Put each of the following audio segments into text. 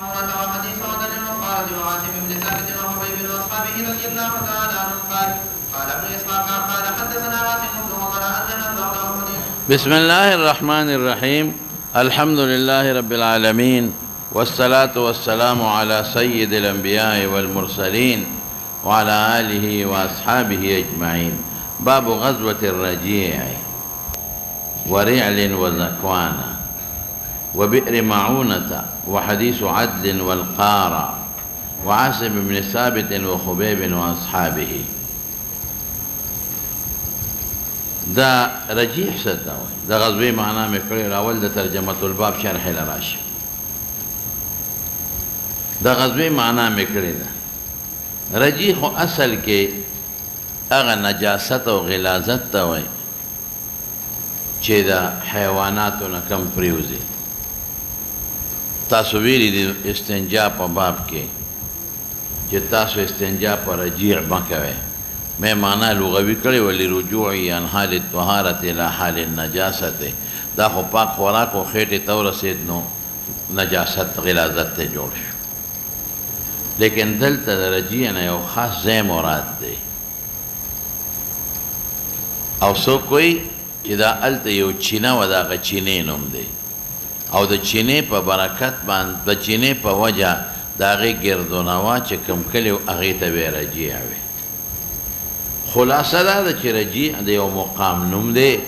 وحديث عدن وقال وعاصم بن ثابت وحبيب واصحابه رضي الله تعالى عنهم قال ابن اسحاق قال حدثنا عاصم بن عمر بسم الله الرحمن الرحيم. الحمد لله رب العالمين، والصلاة والسلام على سيد الأنبياء والمرسلين وعلى آله وأصحابه أجمعين. باب غزوة الرجيع ورعل وذكوان وبئر معونة وحديث عدل والقارة وعاصم بن ثابت وخبيب وأصحابه. دا رجیح ست دا غزوی معنا میں کړی راول د ترجمه الباب شرح لراش. دا غزوی معنا میں کړی دا رجیح اصل کې هغه نجاست او غلاظت ته وای چې دا حیواناتو نه کم پریوزي. تاسو ویلي د استنجا په باب کې چې تاسو استنجا په رجیع مکوئ. میں معنی لغوی کړی ولی رجوعی عن حال الطهارة الى حال النجاست. دا خو پاک خوراک و خیټې ته ورسېد نو نجاست غلاظت ته جوړ شو. لیکن دلته د رجیع نه یو خاص ځای مراد دی او څوک وایي چې دا هلته یو چینه و د هغه چینې نوم دی او د چینې په برکت باندې د چینې په وجه د هغې ګردونوا چې کوم کلي و هغې ته به رجیع وي. خلاصه دا ده چې رجیع د یو مقام نوم دی،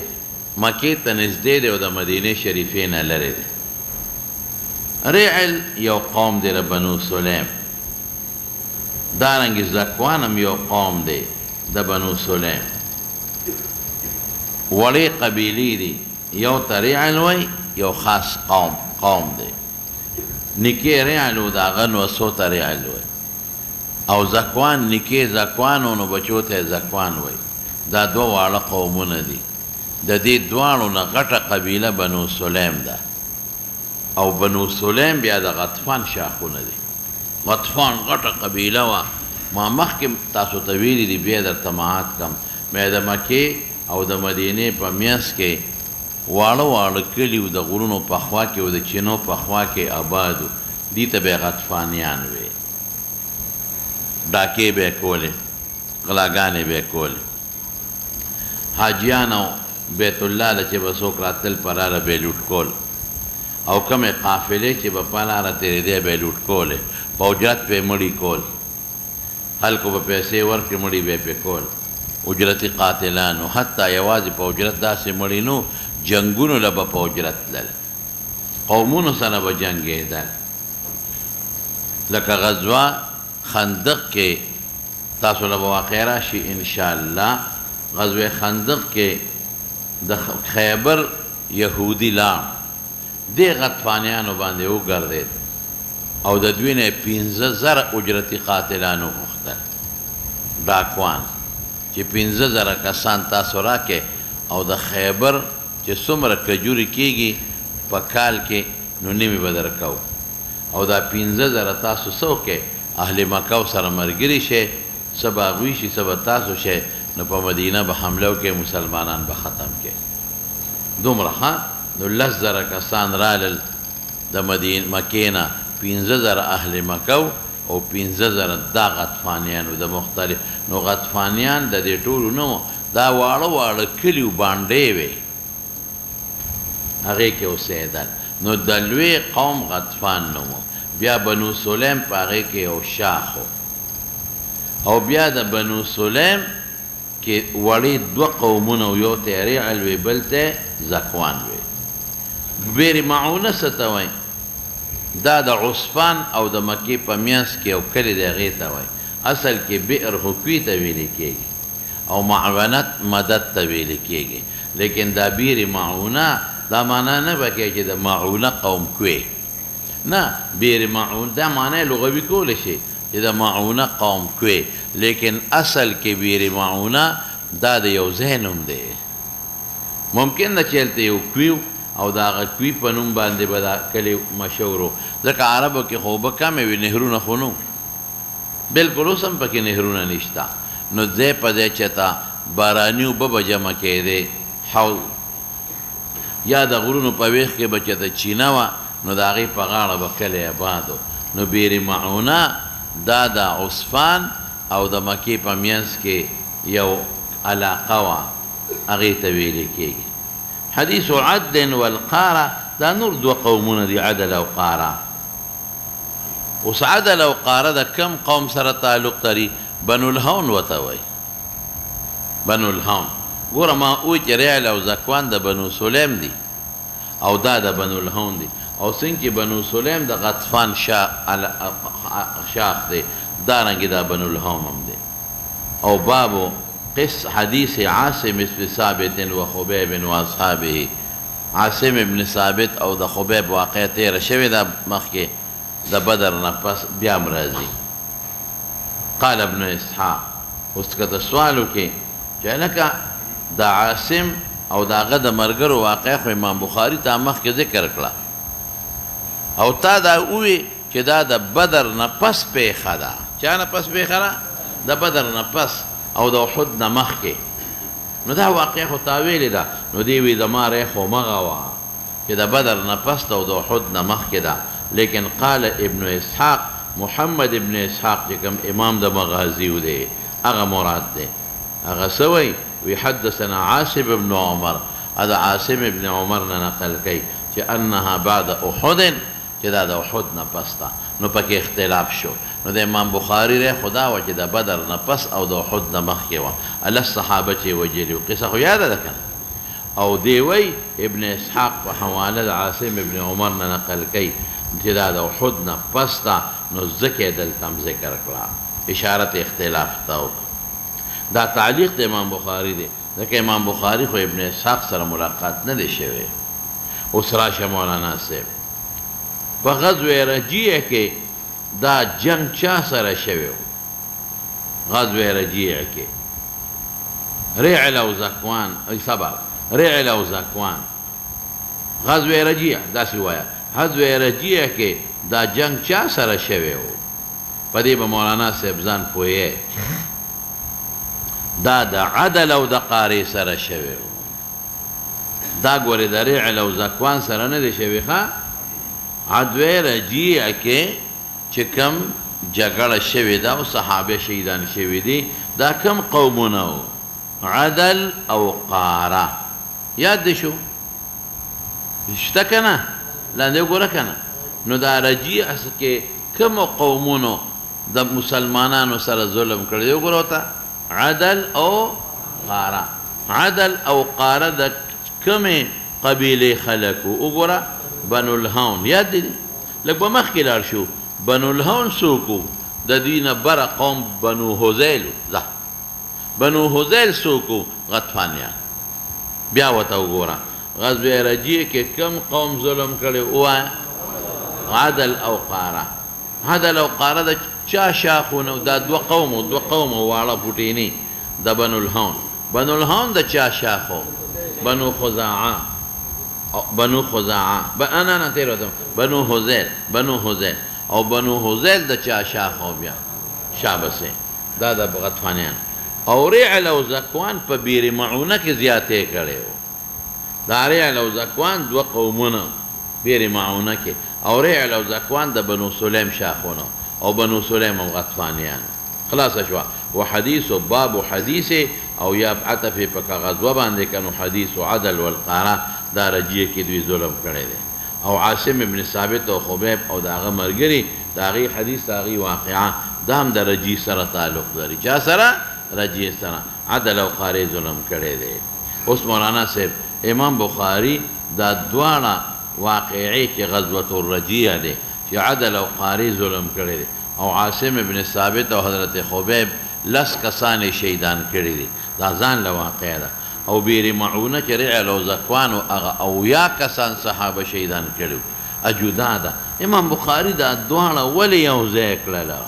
مکې ته نږدې دی او د مدینې شریفې نه لرې دی. رعل یو قوم دی د بنو سلیم، دارنګې ذکوان هم یو قوم دی د بنو سلیم. وړې قبیلې دي، یو ته رعل وایي، یو خاص قوم دی. نیکې رعل و د هغه نوسو ته رعل وایي او زکوان نکې زکوانو نو بچو ته زکوان وای. دا دوه واړه قومونه دي. د دې دواړو نه غټه قبیله بنو سلیم ده او بنو سلیم بیا د غطفان شاخونه دي. غطفان غټه قبیله وه. ما مخکې تاسو ته ویلي دي، بیا درته معاد کم. بیا د مکې او د مدینې په میانځ کې واړه واړه کلي و د غرونو په خوا کې او د چینو په خوا کې آباد و. دې ته به غطفانیان وی. ډاکې به یې کولې، غلاګانې به یې کولې. حاجیان او بیت الله له چې به څوک راتل په لاره به یې لوټ کول او کومې قافلې چې به په لاره تېرېدې به یې لوټ کولې. په اجرت به یې مړي کول، خلکو به پیسې ورکړي، مړي به یې پې کول. اجرتي قاتلانو، حتی یوازې په اجرت داسې مړي نو، جنګونو له به په اجرت تلل، قومونو سره به جنګېدل. لکه غزوه خندق کې تاسو له واقع راشي انشاءالله. غزوه خندق کې د خیبر یهودي لاړ، دې غطفانیانو باندې وګرځېد او د دوی نه 15,000 اجرتي قاتلانو غوښتل، ډاکوان چې 15,000 کسان تاسو راکې او د خیبر چې څومره کجوري کېږي په کال کې نو نیمې به درکوو او دا 15,000 تاسو څه وکې اهل مکه سره ملګري شئ، څه به هغوی شي څه به تاسو شئ، نو په مدینه به حمله وکړئ، مسلمانان به ختم کړئ. دومره ښه. نو 10,000 کسان رالل د مکې نه، 15,000 اهل مکه او 15,000 دا غطفانیان د مختلف. نو غطفانیان د دې ټولو نه وو، دا واړه واړه کلي و بانډې وې، هغې کې اوسېدل. نو د لوی قوم غطفان نوم و. بیا بنو سلیم په هغې کې یو شاخ او بیا د بنو سلیم کې وړې دوه قومونه و، یو ته رعل وی بل ته زکوان وی. بیر معونه څه ته وایي؟ دا د عصفان او د مکې په میانځ کې یو کلي دی، هغې ته وایي. اصل کې بئر حکوي ته ویلې کېږي او معونت مدد ته ویلې کېږي. لیکن دا بیر معونه دا معنا نه به کوي چې د معونه قوم کوي، نه. بیر معون دا معنی لغوي کولی شي چې د معونه قوم کوي، لیکن اصل کې بیر معونه دا د یو ځای نوم دی. ممکن ده چې هلته یو کوي او د هغه کوي په نوم باندې به دا کلي مشهور و، ځکه عربو کې خو اوبه کمې وي، نهرونه خو نو بلکل اوس هم پکې نهرونه نشته. نو ځای په ځای چېرته باراني اوبه به جمع کېدې، حوض یا د غرونو په ویښ کې به چېرته چینه وه نو د هغې په غاړه به کلی آباد و نو بیر معونه دا د عصفان او د مکې په منځ کې یو علاقه وه هغې ته ویلې کېږي حدیث عدل والقاره دا نور دوه قومونه دي عدل او قاره اوس عدل او قاره د کم قوم سره تعلق لري بنو الهون ورته وایي بنو الهون ګوره ما وایي چې ریعل او زکوان د بنو سلیم دي او دا د بنو الهون دي او څنګه چې بنو سلیم د غطفان شاخ دی دارنګې دا بنو الهون هم دی او بابو قص حدیث عاصم بن ثابت و خبیب و اصحابه عاصم ابن ثابت او د خبیب واقع تیره شوې ده مخکې د بدر نه پس بیا هم راځي قال ابن اسحاق اوس که ته سوال وکړې چې لکه د عاصم او د هغه د ملګرو واقع خو امام بخاري ته مخکې ذکر کړه او تا دا ووی چې دا د بدر نه پس پیښه ده چا نه پس پیښه ده د بدر نه پس او د احد نه مخکې نو دا واقع خو تا ویلې ده نو دی وی زما ری خو مغه وه چې د بدر نه پس ده او د احد نه مخکې ده لیکن قال ابن اسحاق محمد ابن اسحاق چې کوم امام د مغازیو دی هغه مراد دی هغه څه وایي وی حدثنا عاصم بن عمر دا عاصم ابن عمر نه نقل کوي چې انها بعد احد چې دا د احد نه پس ده نو پکې اختلاف شو نو د امام بخاري ری خدا و چې د بدر نه پس او د احد نه مخکې وه الله صحابه چې وجلي قصه خو یاده ده کنه او دی وی ابن اسحاق په حواله د عاصم ابن عمر نه نقل کوي چې دا د احد نه پس ده نو ځکه یې دلته هم ذکر کړه اشارت اختلاف ته وکړه دا تعلیق د امام بخاري دی ځکه امام بخاري خو ابن اسحاق سره ملاقات نه دی شوی اوس راشه مولانا صاحب په غزوه رجیع کې دا جنگ چا سره شوی غزوه رجیع کې رعل او زکوان ای سبب رعل او زکوان غزوه رجیع داسې وایه غزوه رجیع کې دا جنگ چا سره شوی په دې به مولانا صاحب ځان پوهیږي دا د عدل او د قاری سره شوی دا ګورې د رعل او زکوان سره نه دی شوی ښه غزوه رجیع کې چې کم جګړه شوې ده او صحابه شهیدان شوي دي دا کم قومونه وو عدل او قاره یاد دې شو شته که نه لاندې وګوره که نه نو دا رجیع کې کومو قومونو د مسلمانانو سره ظلم کړی دی وګوره ورته عدل او قاره عدل او قاره د کومې قبیلې خلک وو وګوره بنو الهون یاد دي لږ به مخکې لاړ شو بنو الهون څوک د دوی نه بره قوم بنو هذیل ځه بنو هذیل څوک غطفانیان بیا ورته وګوره غزوه رجیع کې کم قوم ظلم کړی ووایه عدل او قاره عدل او قاره د چا شاخونه دا دوه قومه واړه پوټیني د بنو الهون بنو الهون د چا شاخو بنو خزاعه بنو خزاعه انا نه تیر وته بنو هذیل او بنو هذیل د چا شاخو بیا شابسه دا د غطفانیان او رعل او زکوان په بیر معونه کې زیاتې کړی و دا رعل او زکوان دوه قومونه بیر معونه کې او رعل او زکوان د بنو سلیم شاخونه او بنو سلیم هم غطفانیان خلاصه شوه وحدیث باب حدیث او یا عطف په غزوه باندې کنو حدیث عدل والقاره دا رجیع کې دوی ظلم کړی دی او عاصم ابن ثابت او خبیب او د هغه ملګري د هغې حدیث د هغې واقعه دا هم د رجیع سره تعلق لري چا سره رجیع سره عدل او قارې ظلم کړی دی اوس مولانا صاحب امام بخاري دا دواړه واقعې کې غزوة الرجیع دی چې عدل او قارې ظلم کړی دی او عاصم ابن ثابت او حضرت خبیب لس کسان شهیدان کړي دي دا ځان له واقع ده او بیر معونه چې رعل او زکوان او یا کسان صحابه شهیدان کړي اجودا ده امام بخاري دا دواړه ولې یو ځای کړله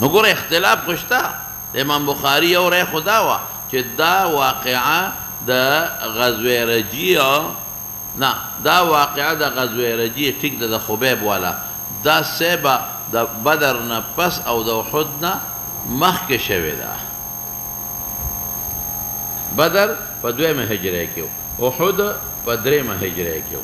نو ګوره اختلاف خو شته امام بخاري یو رای خدا وه چې دا واقعه د غزوه رجیع نه دا واقعه د غزوه رجیع ټیک ده د خبیب والا دا سیبه د بدر نه پس او د احد نه مخکې شوې ده بدر په 2مه هجرۍ کې و احد په 3مه هجرۍ کې و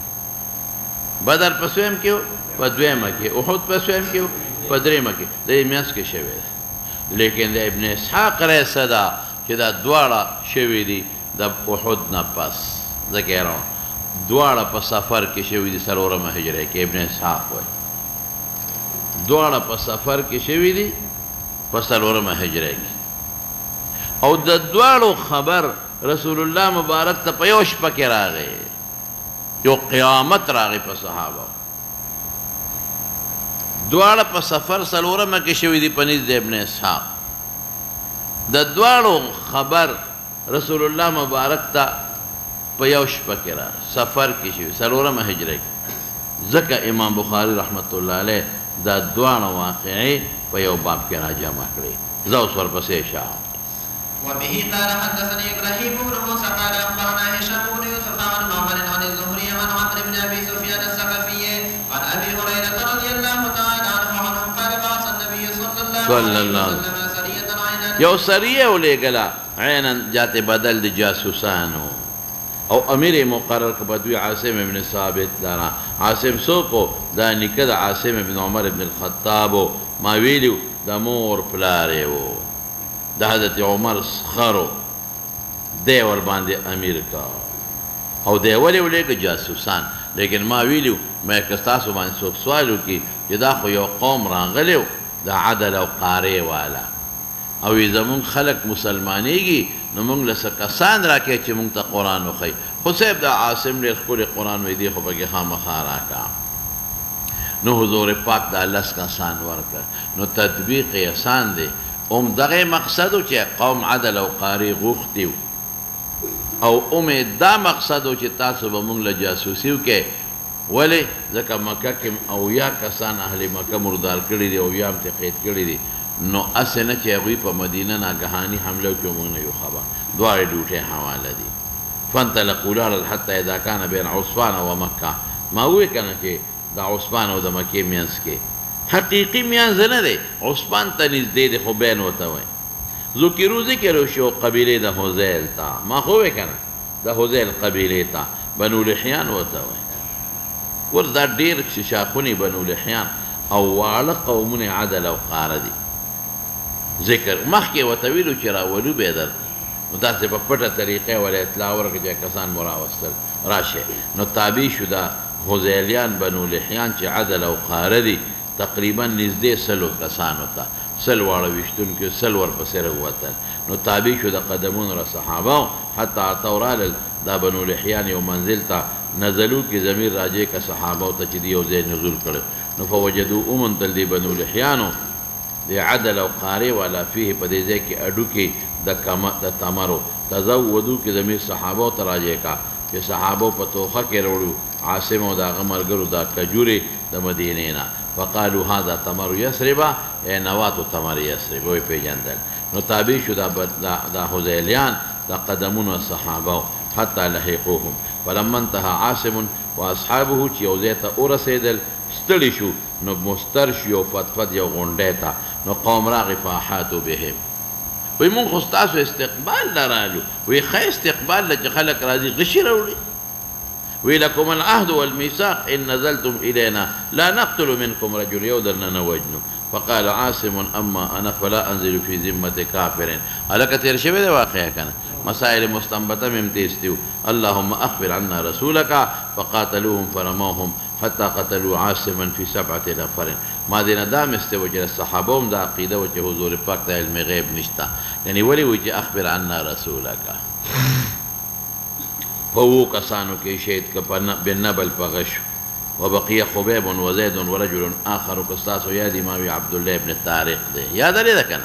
بدر په سویم کې په دویمه کې احد په سویم کې په دریمه کې د میاس کې شوی لیکن د ابن اسحاق رایسه ده چې دا دواړه شوي دي د احد نه پس ذکر دواړه په سفر کې شوي دي څلورمه هجره کې ابن اسحاق وایي دواړه په سفر کې شوي دي په څلورمه هجره کې او د دواړو خبر رسول الله مبارک ته په یو شپه کې راغی یو قیامت راغی په صحابه دواړه په سفر څلورمه کې شوي دي په نزد د ابن اسحاق د دواړو خبر رسول الله مبارک ته په یو شپه کې راغی سفر کې شوي څلورمه هجره کې ځکه امام بخاري رحمت الله علیه دا دواړه واقعې په یو باب کې راجمع کړې زه اوس ورپسې شام وبه قال حدثني ابراهيم بن موسى قال اخبرنا هشام بن يوسف عن معمر عن الزهري عن عمرو بن ابي سفيان الثقفي عن ابي هريره رضي الله تعالى عنه قال بعث النبي صلى الله عليه وسلم سريه عينا یو سریه ولېږله عینا جات بدل د جاسوسانو او امیر مقرر که بدوی عاصم ابن ثابت دارا عاصم سوکو دا نیکه د عاصم ابن عمر ابن الخطابو ما ویلیو د مور پلاری و د حضرت عمر سخرو دی ور باندې امیر کا او دی ولې ولېږه جاسوسان لیکن ما ویلیو ما که ستاسو باندې څوک سوال وکړي چې دا خو یو قوم راغلی و د عدل او قارې والا او زمون خلق مسلمانېږي نو موږ له څه کسان راکړي چې موږ ته قرآن وښیي خو صاحب د عاصم ډېر ښکلی قرآن وایي دی خو پکې خامخا راکړه نو حضور پاک دا لس کسان ورکړه نو تطبیق یې آسان دی دغه مقصد و چې قوم عدل او قارې غوښتي او دا مقصد و چې تاسو به موږ له جاسوسي وکړئ ولې ځکه مکه کې اویا کسان اهل مکه مردار کړي دي اویا هم ترې قید کړي دي نو اسې نه چې هغوی په مدینه ناګهاني حمله وکړي موږ نه یو خبر دواړې ډوټې حواله دي فانطلقوا لاړل حتی اذا کان بین عصفان و مکه ما ووایې که نه چې د عصفان او د مکې منځ کې حقیقي میانځ نه دی عثمان ته نږدې دی خو بین ورته وایي ذکر شو قبیلې د حذیل ته ما خو وایې که نه د حذیل قبیلې ته بنو لحیان ورته وایي ور دا ډېر شاخونې بنو لحیان او واړه قومونه عدل او قاره دي ذکر مخکې ورته ویلو چې راولو به یې درته نو داسې په پټه طریقې ورته اطلاع ورکړه چې کسان مو راوستل راشئ نو تابع شو دا حذیلیان بنو لحیان چې عدل او قاره دي تقریبا نږدې سلو کسانو ته سل واړه ویشتونکي سل ورپسې راووتل نو تابع شو د قدمونو را صحابه حتی اتو رالل دا بنو لحیان یو منزل ته نزلو کې ضمیر راجع که صحابه ته چې دی یو ځای نزول کړی نو فوجدو وموندل دی بنو لحیانو د عدل او قارې والا فيه په دې ځای کې اډوکې د تمرو تزودو کې ضمیر صحابه ته راجع کا چې صحابه په توخه کې راوړو عاصم او د هغه ملګرو دا کجورې د مدینې نه فقالوا هذا تمر یثرب ای نوات تمر یثرب وی پیژندل نو تابع شو دا حذیلیان دا قدمونو صحابه حتی لحقوهم فلما انتهى عاصم واصحابه چې یو ځای ته ورسېدل ستړي شو نو مستر شو یو فتفت یو غونډۍ ته نو قوم راغی فاحاتو بهم وی مونږ خو ستاسو استقبال له رالو وی ښه استقبال له چې خلک راځي غشي راوړي وی لکم العهد والميثاق ان نزلتم الينا لا نقتل منكم رجل یو درنه نه وجنو فقال عاصم اما انا فلا انزل في ذمه كافر هلکه تیر شوی دی واقعه کنه مسائل مستنبطه مم تیستیو اللهم اخبر عنا رسولك فقاتلوهم فرموهم حتى قتلوا عاصما في 7 نفر ما دین دا مستو چې صحابه هم دا عقیده و چې حضور پاک ته علم غیب نشته یعنی ولی وی چې اخبر عنا رسولك فهو کسانو کې شهید ک بنبل پغش وبقي خبيب وزيد ورجل آخر كستاس ويادي ماوي عبد الله بن الطارق ده يا ده ليه كان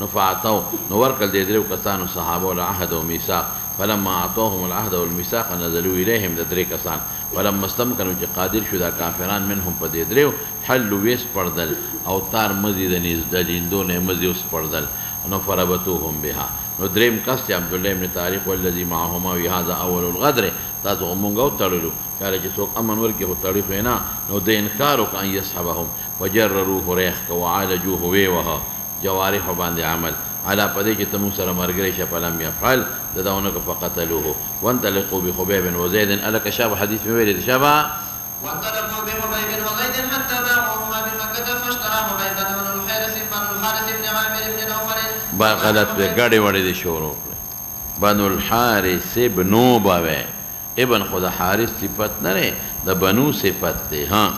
نفعتو نوركل دي دريو كسانو صحابه العهد وميثاق فلما اعطوهم العهد والميثاق نزلوا اليهم دري كسان فلما استمكنوا قادر شو دا كافران منهم پدې دريو حلوا ويس پردل او تار مزيد نزدليندون مزيوس پردل نو فربتوهم بها نو دریم کس چې عبد الله بن طارق والذي معهما وهذا اول الغدر تاسو مونږ تړلو کله چې څوک امن ورکړي خو تړي نه نو د انکار وکړ ان يسحبهم وجرروه ريح وعالجوه ويوها جوارح باندې عمل على پدې چې تمو سره مرګري شپلم يفعل داونه فقتلوه وانطلقوا بخبيب وزيد الك شاب حديث مې ویل شابه وانطلقوا بحبيب وزيد حتى باعوهما بمكة فاشترى حبيب بن الحارث بن عامر بن نوفل غلط پہ گاڑی وڑی دی شروع بنو الحارث ابنو باوے ابن خدا حارث صفت نرے دا بنو صفت دے ہاں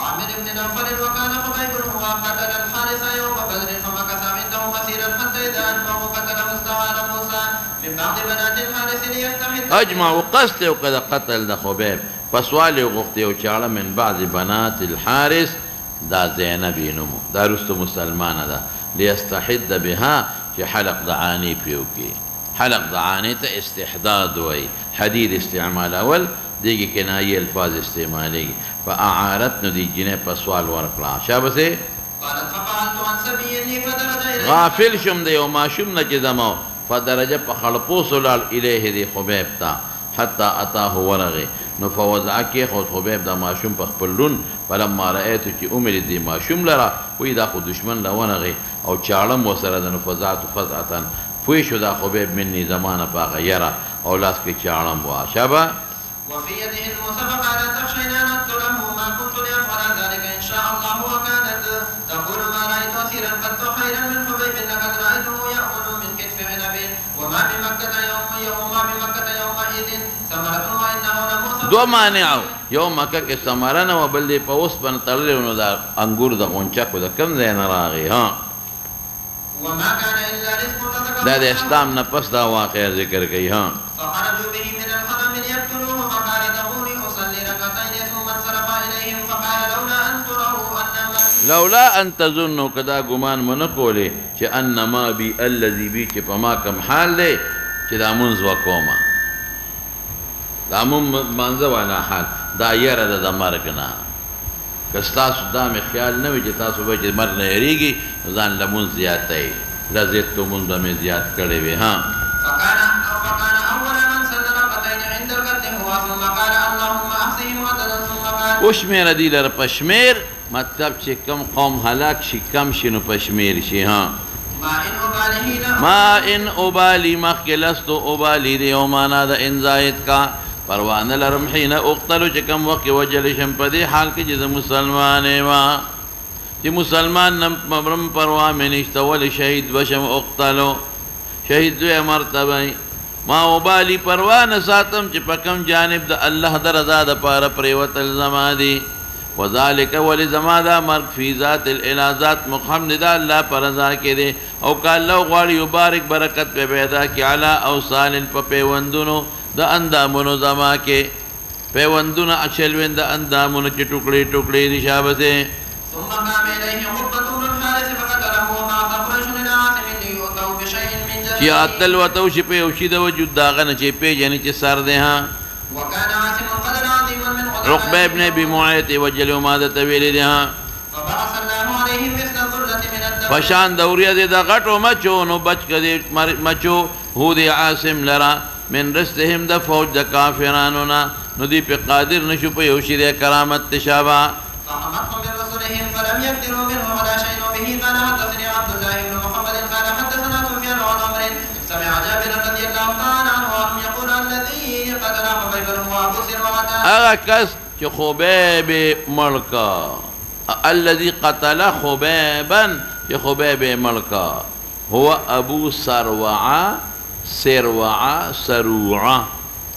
عامر بن نوفل وكان حبيب هو قتل الحارث يوم بدر فمكث عنده مسيرا حتى إذا أجمعوا قتله استعان موسى من بعض بنات الحارث ليستحد اجمعوا قصد وقد قتل دا خبیب پسوالی وغفتی وچاڑا من بعض بنات الحارث دا زینبی نمو دا رستو مسلمان دا لیستحد بها چی حلق دعانی پیوکی حلق دعانی تا استحداد وی حدید استعمال اول دیگی کنائی الفاظ استعمالی گی فاعارت ندی جنہیں پسوال ورکلا شابه سے قالت ففعلت عن سبي لي فدرج إليه غافل شم دے وما شم نجدمو فدرج پخلپو سلال الیه دی خبیب تا حتی اتاه ورغی نفوضع کی خود خبیب دا ماشوم پخپلون فلما رأیتو چی امر دی ماشوم لرا وی دا خود دشمن لونغی او چارم وسر دا نفضعتو فضعتا فویشو دا خبیب منی زمان پا غیرا او لاس کی چارم وا شابه وفي يده الموسى فقال تخشين أن أقتله ما كنت لأفعل ذلك إن شاء الله وكانت تقول ما رأيت أسيرا قد خيرا من حبيب لقد رأيته يأكل من كتف عنب وما بمكة يومئذ ثمرة وإنه لموسى دو مانعو یو مکہ کے سمرن و بلدی پوس بن تللیونو دا انگور دا غنچکو دا کم زین راغی ہاں وما كان إلا رزق دا اسلام نپس دا واقع ذکر گئی ہاں فخرجوا به من الحرم ليقتلوه فقال دعوني أصلي ركعتين ثم انصرف إليهم فقال لولا ان تظنوا کدا گمان منکو لے چھ انما بی الذی بی چھ پما کم حال لے چھ دا منز وکوما دا منز والا حال دا یر دا مرگنا کستاسو دا میں خیال نوی چھ تاسو بچ مرگ نہریگی زان لمن زیادتا ہے لذیت تو منز میں زیاد کرے ہوئے ہاں فكان أول من سن ركعتين عند القتل هو ثم قال اللهم أحصهم عددا ثم قال پشمیر دیلر پشمیر مطلب چھ کم قوم حلاک شی کم شنو پشمیر شی ہاں ما ان ابالی مخلستو ابالی دیو مانا دا انزائد کا پروان لرم حین اقتلو چھ کم وقت وجل شمپدی حال کی جز مسلمانے وہاں چھ مسلمان نمبرم پروان میں نشتول شہید بشم اقتلو شہید دوی مرتبہ ما ابالی پروان ساتم چھ پکم جانب دا اللہ دا رضا دا پارا پریوت الزمادی وذالک ولی زمادہ مرگ فی ذات الالازات محمد دا اللہ پر رضا کے دے او کہ اللہ غواری یبارک برکت پہ پیدا کی علا اوصال پہ پیوندونو دا اندامونو زما کے پیوندونو اچھلوین دا اندامونو چی ٹکڑی ٹکڑی نشابتے ثم قام الیہ خبتون الحارث فقتله وما قرش للعاصم لیوتو بشیء من جسد چی آتل و توشی پہ اوشید وجود داغن چی پہ جنی چی سر دے ہاں وكان عاصم قدر عظيما من رقبہ ابن ابی معیت وجل ومادہ طویل دے ہاں فبعث الله عليهم مثل الذرة من الدم فشان دوریہ دے دا غٹو مچو نو بچ کدے مچو ہو دے عاصم لرا من رستهم دا فوج دا کافرانونا نو دی پہ قادر نشو پہ یوشی دے کرامت تشابہ فحمدهم من رسلهم فلم يقدروا منه ولا شيء به قال حدثني عبد الله بن محمد قال حدثنا سفيان عن عمرو سمع جابر رضي الله تعالى عنه يقول الذي قتل حبيبا هو ابو سروعة اغا کس چه خبیب ملکا الذي قتل خبیبا چه خبیب ملکا هو ابو سروعة سروعة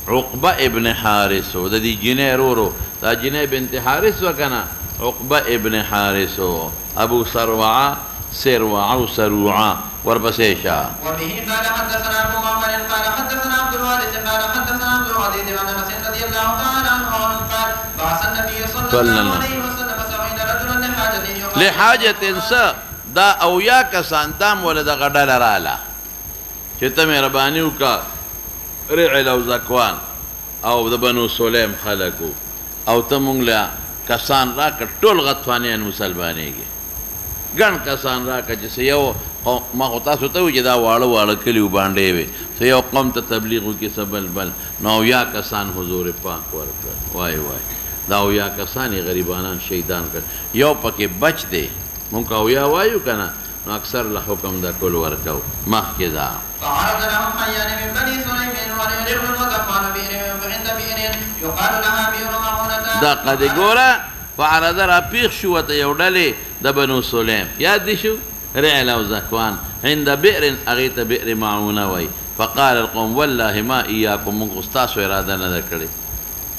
عقبہ ابن حارثو دا دی جنہ رو دا جنہ بنت حارث وکنا عقبہ ابن حارثو ابو سروعة سروعة وربسيشا وبه قال حدثنا ابو معمر قال حدثنا عبد الوارث قال حدثنا عبد العزيز عن انس رضي الله تعالى عنه قال بعث النبي صلى الله عليه وسلم 70 رجلا لحاجة سا دا اویا کسان تام ولد غدل رالا چتا مهربانیو کا رعل او زکوان او دا بنو سلیم خلقو او تمونگ لیا کسان را که طول غطفانیان مسلمانی گی گن کسان را که جسے یو ما خطاسو تاوی چه دا وارا وارا کلیو بانده وی سه یو قوم تا تبلیغو کی سبل بل نو یا کسان حضور پاک ورکر وائی دا اویا کسانی غریبانان شیدان کر یو پاکی بچ دے مونکا اویا وایو کنا نو اکثر لحکم دا کل ورکو مخ کے دا فعرض لهم حيان من بني سليم ورجل وقفان بئر عند بئر يقال لها بئر معونة دا قد ګوره فعرض را پیښ شو ورته یو ډلې د بنو سلیم یاد دي شو رعل او ذکوان عند بئر هغې ته بئر معونه وایي فقال القوم والله ما ایاکم مونږ خو ستاسو اراده نه ده کړې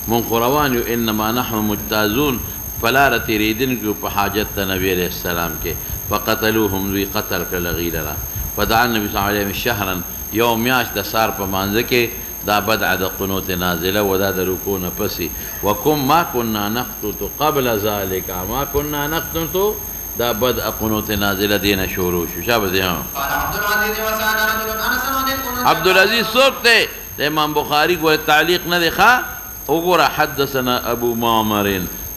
مونږ خو روان یو انما نحن مجتازون فلاره تېرېدونکي په حاجت ته نبي علیه السلام کې فقتلوهم دوی قتل کړل هغوی لره فدعا النبي صلی الله علیه شهرا یو میاشت د سار په مانځه کې دا بدعه د قنوت نازله و دا د رکوع نه پسې وکم ما كنا نقنط قبل ذلك ما كنا نقنط دا بدء قنوت نازله دینه شروع شو شابه دي ها عبدالعزیز څوک دی د امام بخاري ګوره تعلیق نه دی ښه وګوره حدثنا ابو معمر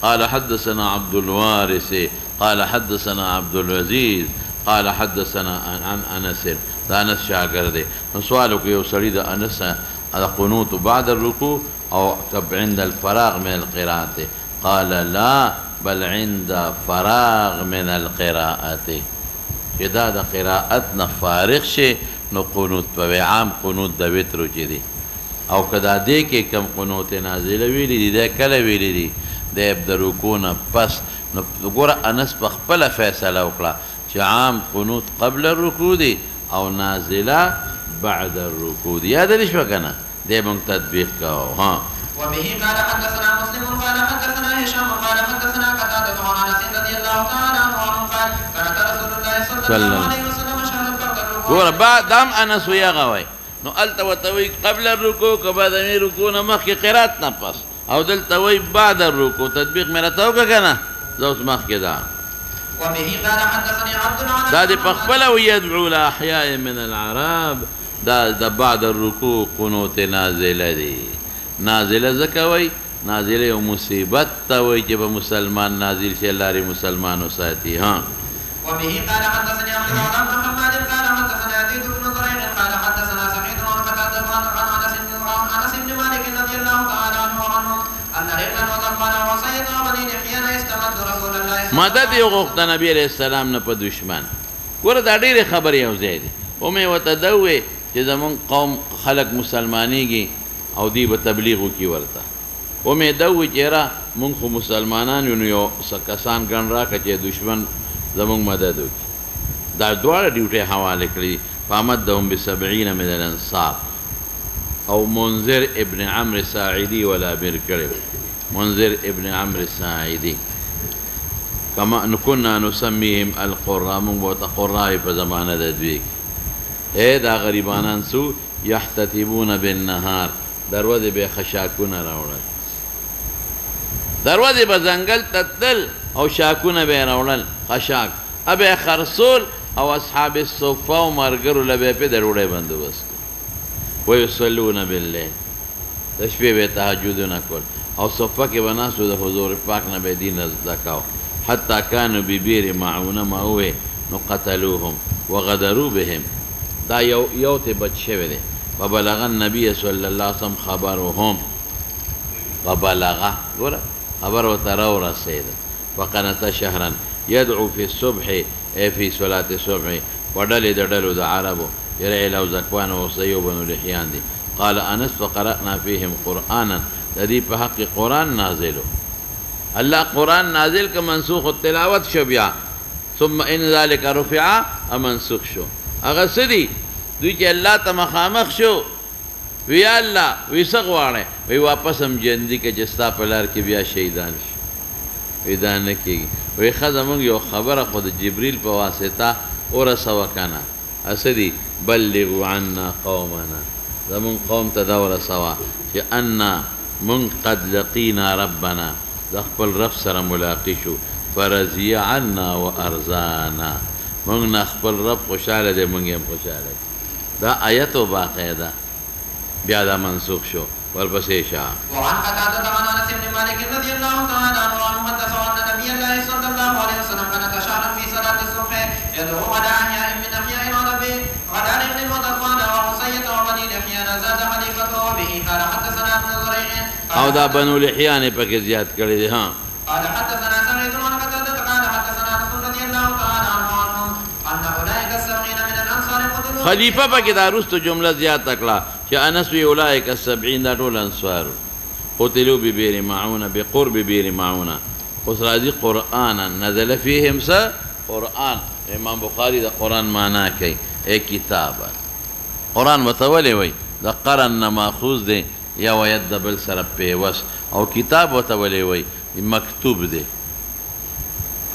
قال حدثنا عبد الوارث قال حدثنا عبد العزيز قال حدثنا عن انس دا انس شاګرد دی نو سوال وکړو یو سړي د انس القنوت بعد الركوع او عند الفراغ من القراءة قال لا بل عند فراغ من القراءة إذا دا قراءتنا فارغ شي نو قنوت په عام قنوت د وتر چې دي او کدا دې کې کم قنوت نازله ویلي دي دا کله ویلي دي د ابد رکوع نه پس نو ګوره انس په خپله فیصله وکړه چې عام قنوت قبل الركوع دي او نازله بعد الركوع دي یاد دې شوه که نه دې موږ تطبیق کوو ها وبه قال حدثنا مسلم قال حدثنا هشام قال حدثنا قتادة عن انس رضي الله تعالى عنه قال كان رسول الله صلى الله عليه وسلم شهر بعد الركوع ګوره بعد دام انس ویغه وای نو الته ورته وایي قبل الركوع که بعد رکوع نه مخکې قرات نه پس او دلته وایي بعد الركوع تطبیق مې راته وکړه که نه زه اوس مخکې ده وبه قال حدثني عبد العزيز دا دې پخپله ويدعو الاحیاء من العرب دا بعد الركوع قنوت نازله دي نازله ځکه وایي نازله یو مصیبت ته وایي چې به مسلمان نازل شي الله دې مسلمان وساتي ها وبه قال حدثني عبد الله بن محمد قال حدثنا يزيد بن زريع قال حدثنا سعيد بن قتادة عن انس بن مالك رضي الله تعالى عنه ان رجلا وذكوان وصيد وبني لحيان استمد رسول الله مدد یې وغوښته نبي علیه السلام نه په دشمن ګوره دا ډېرې خبرې یو ځای دي ومې ورته ده ووې چې زمونږ قوم خلک مسلمانېږي او دوی به تبلیغ وکړي ورته ومې ده ووې چې یاره مونږ خو مسلمانان یو نو یو کسان ګڼ راکړه چې دشمن زمونږ مدد وکړي دا دواړه ډیوټۍ حواله کړي فامدهم بسبعین من الانصار او منذر ابن عمرو ساعدي ولا بیر کړی منذر ابن عمرو ساعدي كما كنا نسميهم القراء مونږ ورته قراء په زمانه د دوی دا غریبانان سو یحتتبون بالنهار دروازې به خشاکونه راوړل دروازې به ځنګل ته تلل او شاکونه به یې راوړل خشاک به خرصول او اصحاب الصفه او ملګرو له به یې د ډوډۍ بندوبست ویصلون باللیل د شپې به یې تهجدونه کول او صفه کې به ناست د حضور پاک نه به دین زده کو حتی کانو ببیر معونه ما ووې نو قتلوهم وغدروا بهم دا یو ته بچ شوی دی فبلغ النبي صلی الله علیه وسلم خبرهم فبلغه ګوره خبر ورته راورسېده فقنت شهرا يدعو في الصبح ای فی صلاة الصبح وډلې د ډلو د عربو رعل او ذکوان او صیو بنو لحیان دي قال انس فقرأنا فيهم قرآنا د دې په حق قرآن نازلو الله قرآن نازل که منسوخ التلاوت شو بیا ثم ان ذلك رفع منسوخ شو هغه څه دي دوی چې الله ته مخامخ شو وی الله وی څه غواړې وی واپس هم جندي که چې ستا په لار کې بیا شهیدان شي وی دا نه کېږي وی ښه زمونږ یو خبره خو د جبریل په واسطه ورسوه که نه څه دي بلغوا عنا قومنا زمونږ قوم ته دا ورسوه چې انا مونږ قد لقینا ربنا د خپل رب سره ملاقي شو فرضي عنا وارضانا مونږ نه خپل رب خوشحاله دی مونږ هم خوشحاله دی دا آیت و واقع ده بیا دا منسوخ شو ورپسې شه وعن قتادة عن انس بن مالك رضي الله تعالى عنه حدثه ان نبي الله صلى الله عليه وسلم كان شهرا في صلاة الصبح يدعو على احياء من احياء العرب على رجل وذكوان وحصية وبني لحيان زاد خليفته وبه قال حدثنا ابن زريع او دا بنو لحیان پکې زیات کړی دی ها قال حدثنا سعيد عن قتادة قال حدثنا انس رضي الله تعالى عنه ان اولئك السبعين من الانصار قتلوا خلیفہ پکې دا وروسته جمله زیاته کړه چې انس وی اولئک السبعین دا ټول انصار قتلوا ببئر معونة بقرب بئر معونة. اوس راځي قرآنا نزل فيهم څه قرآن. امام بخاري د قرآن معنا کوي ای کتابا. قرآن ورته ولې وایي؟ د قرن نه ماخوذ دی یا وید د بل سره پیوست. او کتاب ورته ولې وایي؟ مکتوب دی.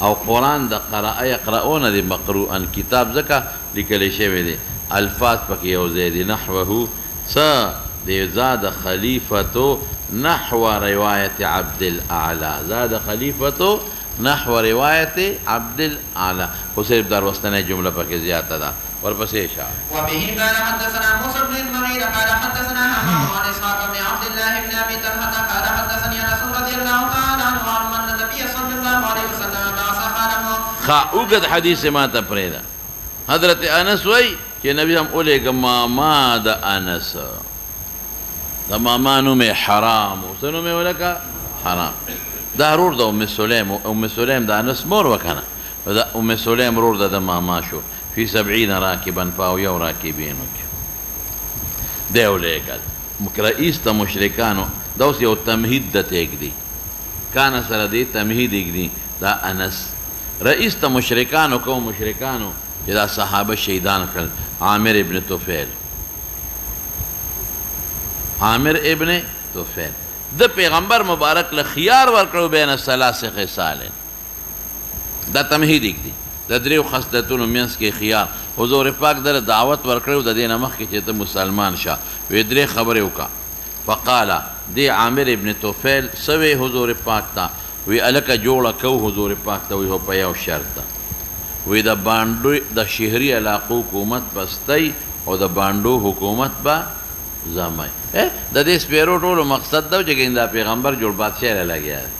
او قرآن د قرأ یقرؤون دی مقروءا. کتاب ځکه لیکلی شوی دی الفاظ پکې یو ځای دي. نحوه څه دی؟ زاد خلیفتو نحو روایت عبد الاعلى. زاد خلیفتو نحو روایت عبد الاعلى. خو صرف در وستنه جمله پکې زیاته ده. ورپسې شاه وبه قال حدثنا موسى بن المغيرة قال حدثنا همام عن اسحاق بن عبد الله بن ابي طلحة قال حدثني انس رضي الله تعالى عنه ان النبي صلى الله عليه وسلم بعث خادمه. اوږد حدیث ما ته پرېږده. حضرت انس وایي چې نبي هم ولېږه ماما د انس. د ماما نوم یې حرام و. څه نوم یې ولکه؟ حرام. دا رور د ام سلیم. ام سلیم د انس مور وه که نه؟ د ام سلیم رور د ماما شو. فی 70 راکبا په اویو راکبینو کې دی ولېږل. رئیس د مشرکانو دا اوس یو تمهید د تېږدي. کانه سره دی تمهید اږدي دا انس. رئیس د مشرکانو کوم مشرکانو چې دا صحابه شهیدان کړل عامر ابن طفیل. عامر ابن طفیل د پیغمبر مبارک له خيار ورکړو بین ثلاث خصال. دا تمهید اږدي د دریو خصلتونو منځ کې خيار. حضور پاک در دعوت ورکړو د دې نه مخکې چې ته مسلمان شه. وی درې خبرې وکړه. فقال دی عامر ابن طفیل سوی حضور پاک ته وی الکه جوړه کو. حضور پاک ته وی په یو شرط وی د بانډو د شهري علاقو حکومت بستی او د بانډو حکومت به زمای. د دې سپیرو ټولو مقصد دا چې دا پیغمبر جوړ بادشاہ له لګیا دی.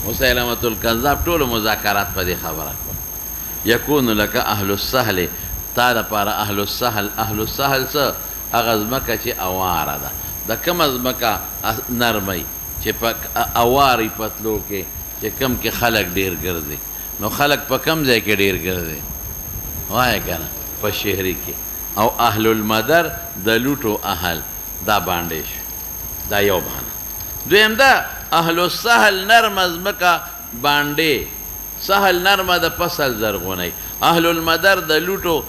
مسیلمة الکذاب ټولو مذاکرات په دې خبره کړ. یکون لک اهل السهل تا دپاره اهل السهل. اهل السهل څه؟ هغه ځمکه چې اواره ده. د کومه ځمکه نرمۍ چې په اواري پتلو کې چې کم کې خلک ډېر ګرځي. نو خلک په کم ځای کې ډېر ګرځي؟ وایه که نه په شهري کې. او اهل المدر د لوټو اهل دا باندې شو. دا یو بهانه. دویم دا اهل السهل نرمه ځمکه باندې. سهل نرمه د فصل زرغونی. اهل المدر د لوټو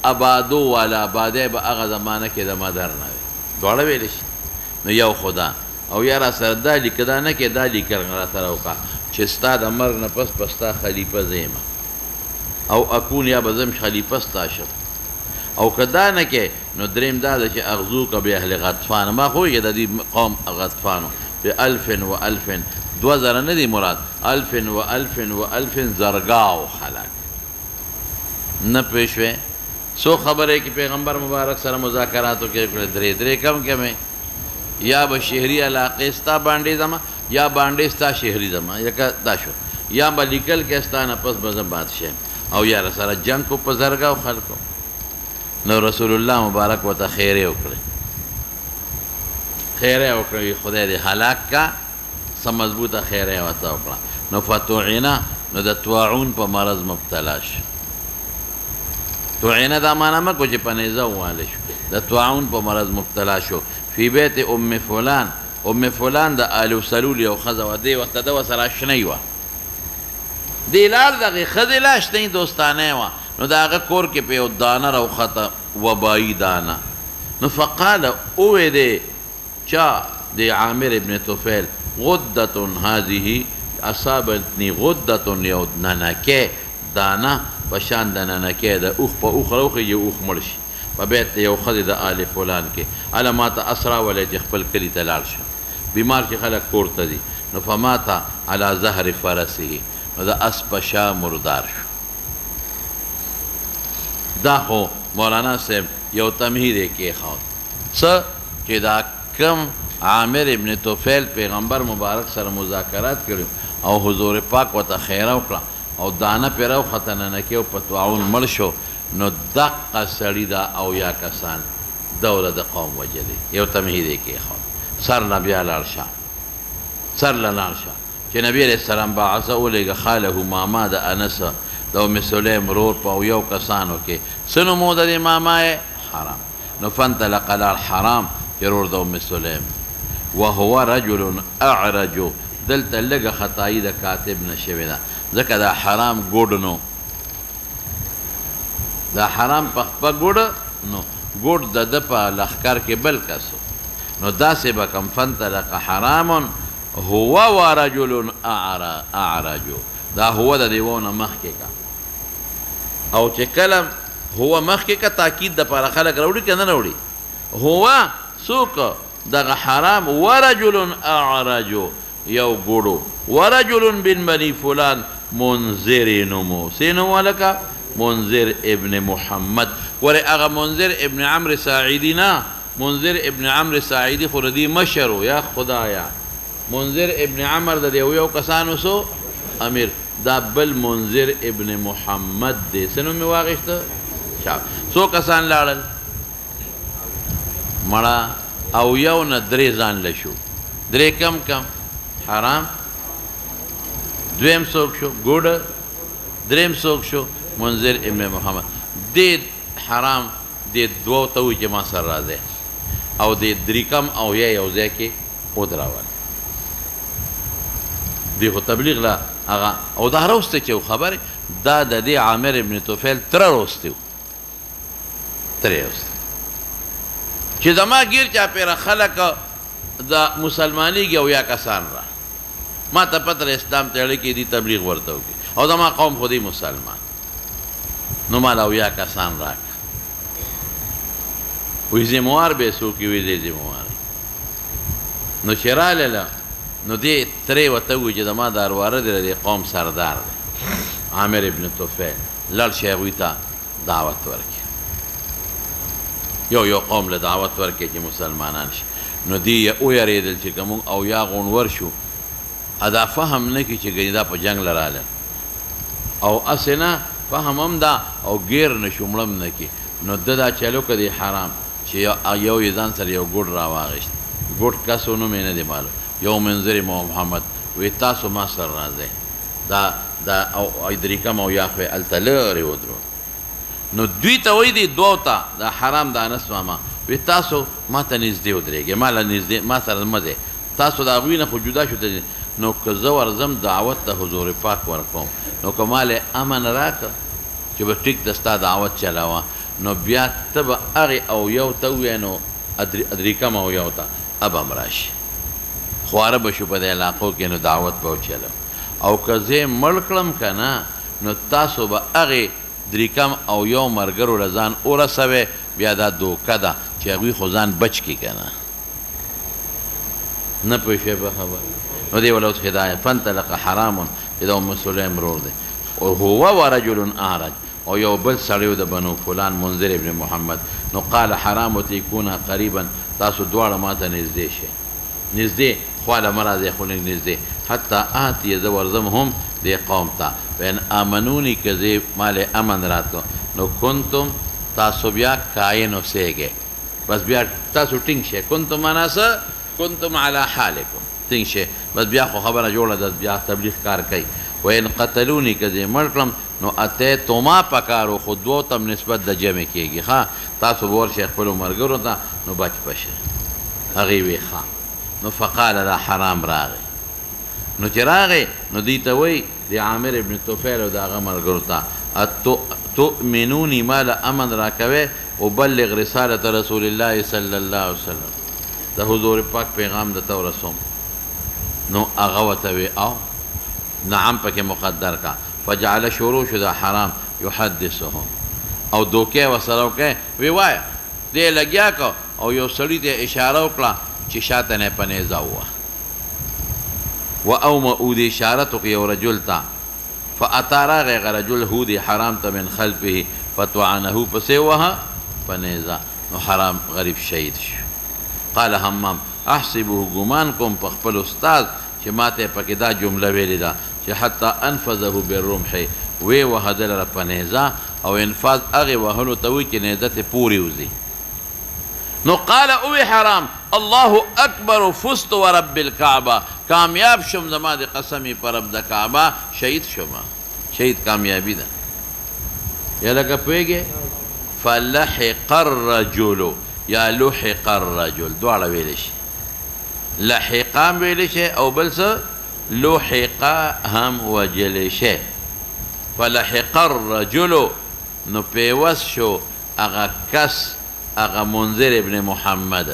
آبادو والا. آبادی به هغه زمانه کې د مدر نه وي. دواړه ویلی شي. نو یو خدا او یا را سره دا لیکه دا نه کې دا لیکل را سره وکړه چې ستا د مرګ نه پس به ستا خلیفه زیمه او اکون یا به زم خلیفه ستا شم. او که دا نه کې نو دریم دا ده چې اغزوک باهل غطفان. ما خو د دې قوم غطفانو بألف و ألف. 2000 نه دی مراد. 1000 و 1000 و 1000 زرګاو خلک. نه پوه شوې څو خبرې کې پیغمبر مبارک سره مذاکراتو کې کړل. درې کم کمې یا به شهري علاقې ستا باندې ځمه یا باندې ستا شهري ځمه. یکه دا شو. یا به لیکل کې ستا نه پس به زه بادشاه او یا سره جنګ کو په زرګاو خلکو. نو رسول الله مبارک ورته خیرې وکړې. خیرې وکړې خدای دې هلاک کا. څه مضبوطه خیرې ورته وکړه. نو فتوعینه نو د طاعون په مرض مبتلا شو. طاعینه دا معنا مه کو چې په نیزه ووالی شو. د طاعون په مرض مبتلا شو. فی بیت ام فلان. ام فلان د آل سلول یو ښځه وه. دې وخته ده ورسره اشنۍ وه. دې لار دغې ښځې له اشنۍ دوستانۍ وه. نو د هغه کور کې په یو دانه راوخته وبایي دانه. نو فقال اوې دی چا د عامر ابن طفیل غدة هذه اصابتني غدة یو ننکې دانه په شان د ننکې د اوښ په اوښ راوخي یو اوښ مړ شي په بیت د یو ښځې د آل فلان کې. هله ماته اسرا ولی چې خپل کلي ته لاړ شه. بیمار چې خلک کور ته دي. نو فماته على ظهر فرسه. نو د اس په شا مردار شو. دا خو مولانا صاحب یو تمهید یې کېښود. څه چې دا کم عامر ابن طفیل پیغمبر مبارک سره مذاکرات کړي او حضور پاک ورته خیره وکړه او دانه پرې راوخته ننکې او په طاعون مړ شو. نو دقه سړي دا او یا کسان دوله د قوم وجلې. یو تمهید یې کېښود. سر نه بیا لاړ شه. سر له لاړ شه چې نبي علیه السلام بعثه ولېږه خاله ماما د انس د ام سلیم رور په یو کسانو کې. څه نوم و د دې ماما یې؟ حرام. نو فانطلق لاړ حرام چې رور د ام سلیم. وهو رجل اعرج دلته لږه خطایي د کاتب نه شوې ده ځکه دا حرام ګوډ نو دا حرام په خپه ګوډ نو ګوډ د ده په لښکر کې بل کسو نو داسې به کم فانطلق حرام هو ورجل اعرج دا هو د دیوونه مخکې کا او چې کله هو مخکې کا تاکید د پاره خلک راوړي که نه راوړي هو څوک دغه حرام ورجل اعرج یو ګوډو ورجل بن بني فلان منذر نمو څه نوم ولکه منذر ابن محمد ورې هغه منذر ابن عمرو ساعدي نه منذر ابن عمرو ساعدي خو ردي مشر یا خدایا منذر ابن عمر د یو کسانو سو امیر دا بل منذر ابن محمد دی څه نوم یې واخیسته څو کسان لاړل مړه او یو نه درې ځان له شو درې کم حرام دویم څوک شو ګوډه دریم څوک شو منذر ابن محمد دې حرام دې دوو ته وایي چې ما سره راځئ او دې درې کم او یو ځای کې ودراول دی خو تبلیغ لا هغه او دا راوسته چې خبرې دا د دې عامر ابن طفیل تره راوستی و تره راوستی چې زما ګیر چاپېره خلک د مسلمانېږي او یا کسان را ما ته پته اسلام ته اړه کې دي تبلیغ ورته وکړي او زما قوم خو دی مسلمان نو مال او یا کسان راکړه وی ذموار به څوک وي دی ذموار نو چې راغله نو دې ترې ورته ووایي چې زما د ارواره دی د قوم سردار دی عامر ابن طفیل لاړ شي هغوی ته دعوت ورکړي یو قوم له دعوت ورکړي چې مسلمانان شي نو دی ویرېدل چې که مونږ او یا غونور شو دا فهم نه کړي چې ګنې دا په جنګ له راغلل او هسې نه فهم هم دا او ګیر نه شو مړه هم نه کړي نو ده دا چلو که دی حرام چې یو یې ځان سره یو ګوډ راواغېست ګوډ کس و نوم یې نه دی معلوم یو منذر محمد وی تاسو ما سره راځئ دا او درېکم او یا خو یې هلته لرې ودرو نو دوی ته وایي دي دوو ته دا حرام د انس ماما وی تاسو ما ته نږدې ودرېږئ ما له نږدې ما سره مه ځئ تاسو د هغوی نه خو جدا شو ته نو که زه ورځم دعوت ته حضور پاک ورکوم نو که ما له امن راکړه چې به ټیک د ستا دعوت چلاوه نو بیا ته به هغې او یو ته ووایې نو درېکم او یو ته اب هم راشي خواره به شو په دې علاقو کې نو دعوت به وچلو او که زه یې مړ کړم که نه نو تاسو به هغې درېکم او یو ملګرو له ځان ورسوئ بیا دا دوکه ده چې هغوی خو ځان بچ کړي که نه نه پوه شوې په خبره نو دی ولا اوس هدایت فانطلق حرام چې دا ام سلیم رور دی هو ورجل اعرج او یو بل سړی د بنو فلان منذر ابن محمد نو قال حرام تکونه قریبا تاسو دواړه ما ته نږدې شئ نږدې خواله مه راځئ خو لږ نږدې حتی آتي زه ورځم هم دې قوم ته فان آمنوني که زه مالې امن راتلو نو کنتم تاسو بیا کاین اوسېږئ بس بیا تاسو ټینګ شئ کنتم معنا څه کنتم علی حالکم ټینګ شئ بس بیا خو خبره جوړه ده بیا تبلیغ کار کوي وان قتلوني که زه مړ کړم نو اتیتما پکارو خو دوو ته نسبت د جمع کېږي ښه تاسو به ورشئ خپلو ملګرو ته نو بچ پشئ هغې وی ښه نو فقال دا حرام راغی نو چې راغی نو دوی ته وایي د عامر ابن طفیل او د هغه ملګرو ته تؤمنوني ما له امن راکوئ وبلغ رسالة رسول الله صلی الله علیه وسلم د حضور پاک پیغام درته ورسوم نو هغه ورته وی او نعم پکې مقدر کا فجعل شروع شو دا حرام یحدثهم او دوکې ورسره وکړئ وی وایه دې لګیا که او یو سړي ته اشاره وکړه چې شاته نه په نیزه ووهه واومئو دې اشارت وکړي یو رجل ته فاتی راغی هغه رجل هو دې حرام ته من خلفه فطعنه پسې ووهه په نیزه نو حرام غریب شهید شو قال همام احسبه ګمان کوم په خپل استاد چې ما ته پکې دا جمله ویلې ده چې حتی انفذه بالرمح وی وهه ده لره په نیزه او انفاذ هغې وهلو ته وایي چې نیزه ترې پورې وځي نو قال اوی حرام الله اکبر فزت ورب الکعبه کامیاب شم زما د قسمی پر رب د کعبه شهید شم شهید کامیابی ده یا لکه پوهېږې فلحق الرجل یا لحق الرجل دواړه ویلی شي لحقام ویلی شي او بل څه لحقا هم وجلی شي. فلحق الرجل نو پیوس شو اغا کس اغا منذر ابن محمد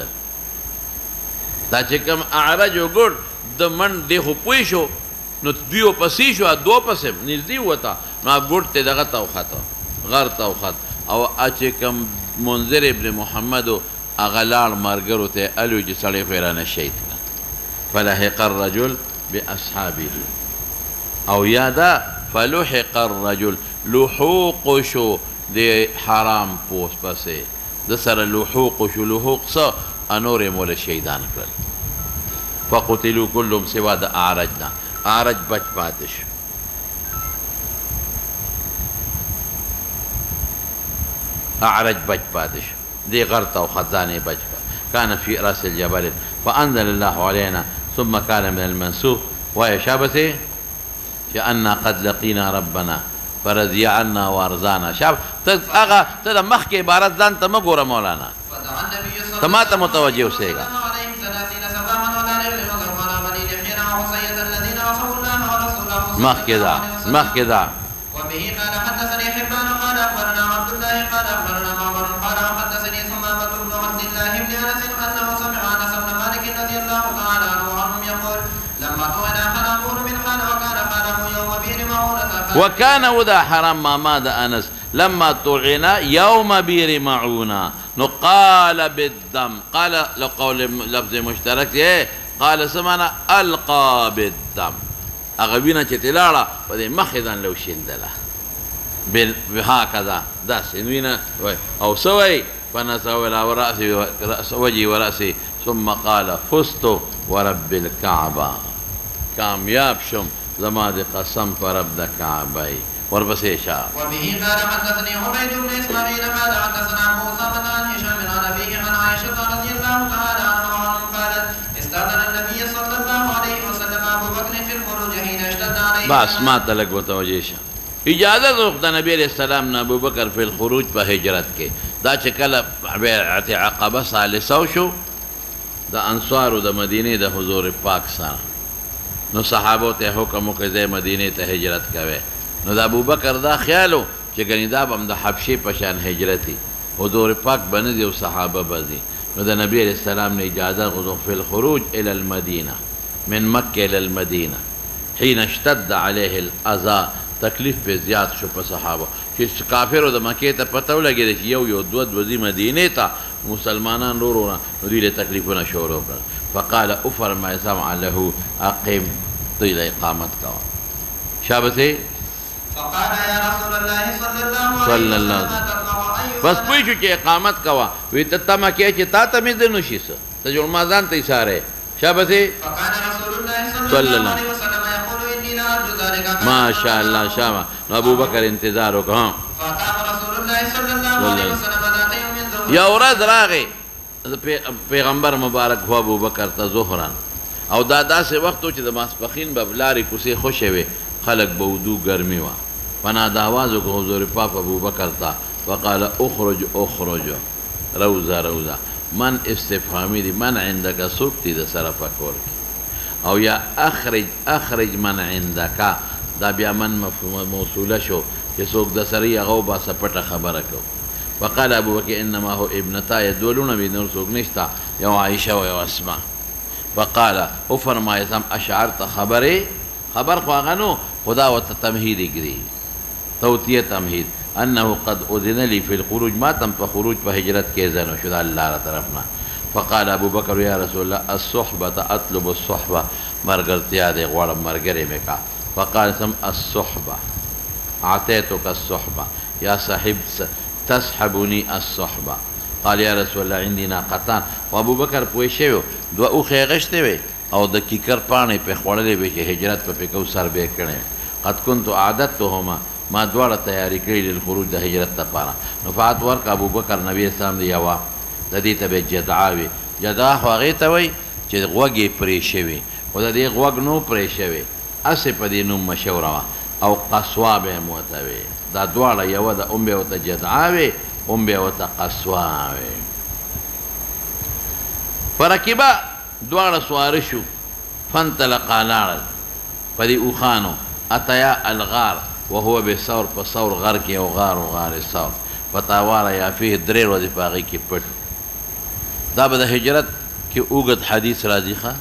دا چې کوم اعرج وګور د من دی خو پوه شو نو دیو پسې شو دو پسې نږدې وته نو ګور ته دغه ته وخته غر ته وخت او چې کوم منذر ابن محمد اغا لاړ مرګرو ته الو چې سړی فیرانه شهید فلحق الرجل باصحابه او یادا فلحق الرجل لحوق شو دی حرام پوس پسې د سره لحوق شو لحوق څه انور مول شهیدان کړل فقتلوا كلهم سوا د اعرجنا اعرج بچ پاتې شو اعرج بچ پاتې شو دی غرته او خزانه بچ كان في راس الجبل فانزل الله علينا ثم كان من المنسوخ وهي شابته كأننا قد لقينا ربنا فرضي عنا وارزانا شاب اغا تدا مخ عبارت ځان ته مګوره مولانا تما ته متوجه اوسېګا مخ كذا وبه قال حدثني حبان قال اخبرنا عبد الله قال اخبرنا معمر قال وحدثني ثمامة بن عبد الله بن انس انه سمع انس بن مالك رضي الله تعالى عنه عنهم يقول لما طوينا خناقور من خان وكان خانه يوم بير معونة وكان ودا حرام ما ماد انس لما طعنا يوم بير معونة نقال بالدم قال لقول لفظ مشترك قال سمعنا القى بالدم اغوینا چې تلاړه په دې مخې ځان لو شیندله هکذا داسې وینه او سوی فنسوا الى راسي وجهي وراسي ثم قال فزت ورب الكعبه کامیاب شم زما د قسم پر رب د کعبه ورپسې شاه وبه قال حدثني عبيد بن اسماعيل قال حدثنا ابو اسامه عن هشام عن ابيه عن عائشه رضي الله تعالى عنها قالت استاذن النبي صلى الله عليه وسلم ابو بكر في الخروج حين اشتد عليه بس ما تلک متوجه شه اجازه وخت نبی علیہ السلام نه ابو بکر فی الخروج په هجرت کې دا چې کله بیعت عقبه ثالثه شو د انصار د مدینه د حضور پاک سره نو صحابه ته حکم وکړ مدینه ته هجرت کوي نو د ابو بکر دا خیالو چې ګنې دا به د حبشې په شان هجرتي حضور پاک باندې او صحابه بزي نو د نبی علیہ السلام نه اجازه غوښتل فی الخروج الى المدینه من مکه الى المدینه حين اشتد عليه الاذى تکلیف په زیات شو په صحابه چې کافرو د مکه ته پته ولګېده چې یو دوه ځي مدینه ته مسلمانان ورونه نو دوی له تکلیفونه شروع کړل فقال افرما سمع له اقم طيل اقامت کوا شابته فقال يا رسول الله صلى الله عليه وسلم بس پوه شو چې اقامت کوا وی ته تما کې چې تا ته مې د نشي څه ته جوړ مازان ته اشاره شابته فقال رسول الله صلى الله عليه وسلم يقول اني لا ارجو ذلك ما شاء الله شابه ابو بکر انتظار وکړه فقام رسول الله صلى الله عليه وسلم ذات يوم ظهر یا ورځ راغی پیغمبر مبارک هو ابو بکر ته ظهرا او دا داسې وخت چې د ماسپخین به لارې کوڅې خوشې وي خلق به ودو ګرمي وه فنادى آواز وکړه حضور پاک ابو بکر ته وقال اخرج اخرج روزه روزه من استفهامي دي من عندك څوک دي د سره په کور کې او یا اخرج اخرج من عندك دا بیا من مفهوم موصوله شو چې څوک د سره هغه باسه پټه خبره کو وقال ابو بکر انما هو ابنتا يدولون بنور څوک نشته یو عائشه او یو اسماء وقال افرمایه تم اشعرت خبر خو هغه نو خدا وت تمهید کړي توتیه تمهید انه قد اذن لي في الخروج ما تم په خروج په هجرت کې اذن شو د الله طرفنا فقال ابو بکر یا رسول الله الصحبه اطلب الصحبه مرګرتیا دې غواړم مرګرې مې کا فقال سم الصحبه اعطيتك الصحبه يا صاحب تسحبني الصحبه قال يا رسول الله عندي ناقتان وابو بکر پوه شو دوه اوخه غشته وي او د کیکر پانه په خوړلې به چې هجرت په کو سر به کړي قد كنت اعددتهما ما دواړه تیاری کړې د خروج د هجرت لپاره نو فات ورک ابو بکر نبی اسلام دی یوا د دې ته به جدعاوي جدع خو هغه ته وای چې غوږی پرې شوی او د دې غوږ نو پرې شوی اسې په دې نوم مشوره او قصوا به موتوي دا دواړه یو د ام به وت جدعاوي ام به وت قصواوي فرکبا دواړه سواره شو فانطلقا لاړل په دې اوښانو اتیا الغار وهو بثور په ثور غر کې یو غار و غار ثور فتاواریا فيه 3 ورځې په هغې کې پټ دا به د هجرت کې اوږد حدیث راځي ښه